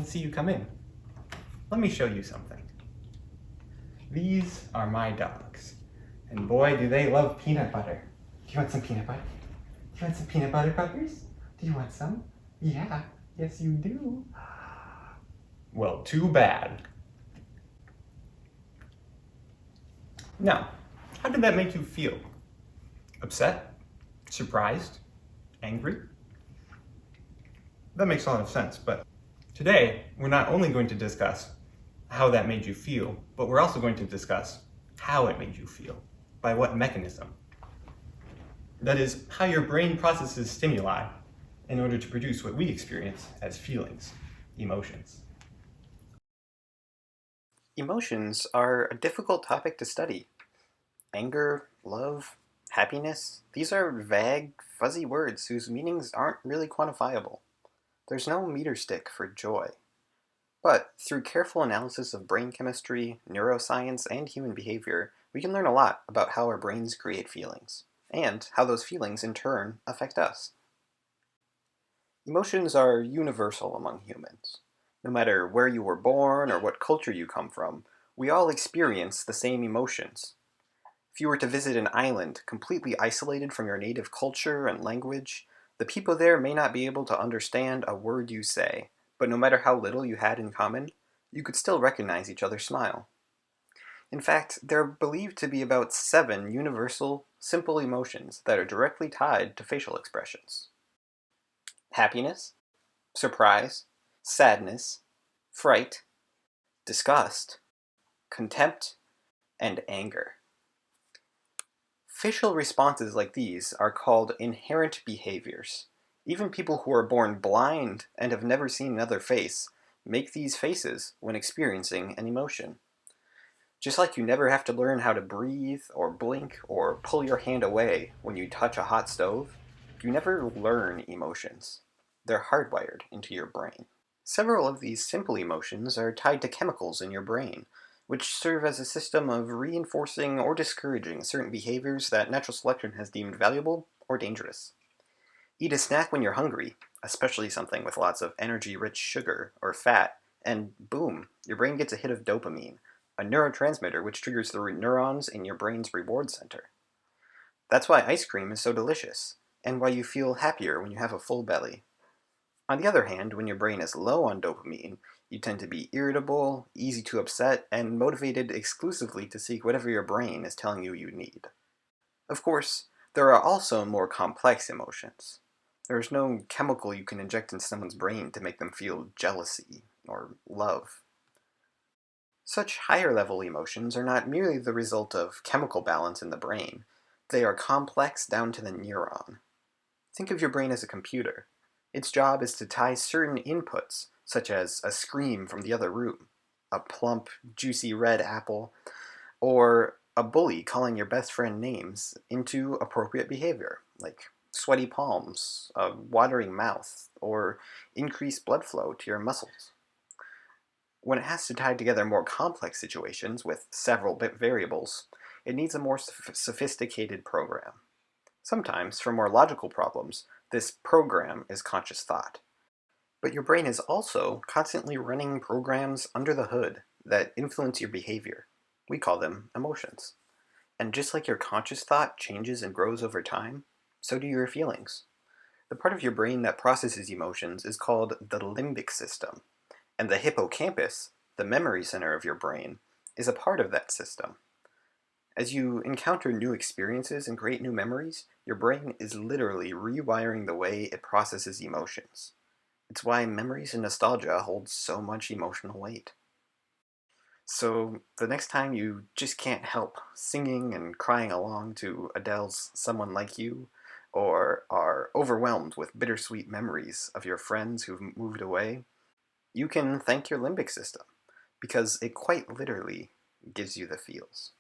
see you come in. Let me show you something. These are my dogs, and boy, do they love peanut butter. Do you want some peanut butter? Do you want some peanut butter puppers? Do you want some? Yeah, yes you do. Well, too bad. Now, how did that make you feel? Upset? Surprised? Angry? That makes a lot of sense, but today we're not only going to discuss how that made you feel, but we're also going to discuss how it made you feel. By what mechanism? That is, how your brain processes stimuli in order to produce what we experience as feelings, emotions. Emotions are a difficult topic to study. Anger, love, happiness, these are vague, fuzzy words whose meanings aren't really quantifiable. There's no meter stick for joy. But through careful analysis of brain chemistry, neuroscience, and human behavior, we can learn a lot about how our brains create feelings, and how those feelings in turn affect us. Emotions are universal among humans. No matter where you were born or what culture you come from, we all experience the same emotions. If you were to visit an island completely isolated from your native culture and language, the people there may not be able to understand a word you say, but no matter how little you had in common, you could still recognize each other's smile. In fact, there are believed to be about 7 universal, simple emotions that are directly tied to facial expressions. Happiness, surprise, sadness, fright, disgust, contempt, and anger. Facial responses like these are called inherent behaviors. Even people who are born blind and have never seen another face make these faces when experiencing an emotion. Just like you never have to learn how to breathe or blink or pull your hand away when you touch a hot stove, you never learn emotions. They're hardwired into your brain. Several of these simple emotions are tied to chemicals in your brain, which serve as a system of reinforcing or discouraging certain behaviors that natural selection has deemed valuable or dangerous. Eat a snack when you're hungry, especially something with lots of energy-rich sugar or fat, and boom, your brain gets a hit of dopamine, a neurotransmitter which triggers the neurons in your brain's reward center. That's why ice cream is so delicious, and why you feel happier when you have a full belly. On the other hand, when your brain is low on dopamine, you tend to be irritable, easy to upset, and motivated exclusively to seek whatever your brain is telling you you need. Of course, there are also more complex emotions. There is no chemical you can inject in someone's brain to make them feel jealousy or love. Such higher-level emotions are not merely the result of chemical balance in the brain. They are complex down to the neuron. Think of your brain as a computer. Its job is to tie certain inputs, such as a scream from the other room, a plump, juicy red apple, or a bully calling your best friend names, into appropriate behavior, like sweaty palms, a watering mouth, or increased blood flow to your muscles. When it has to tie together more complex situations with several variables, it needs a more sophisticated program. Sometimes, for more logical problems, this program is conscious thought. But your brain is also constantly running programs under the hood that influence your behavior. We call them emotions. And just like your conscious thought changes and grows over time, so do your feelings. The part of your brain that processes emotions is called the limbic system, and the hippocampus, the memory center of your brain, is a part of that system. As you encounter new experiences and create new memories, your brain is literally rewiring the way it processes emotions. It's why memories and nostalgia hold so much emotional weight. So the next time you just can't help singing and crying along to Adele's Someone Like You, or are overwhelmed with bittersweet memories of your friends who've moved away, you can thank your limbic system, because it quite literally gives you the feels.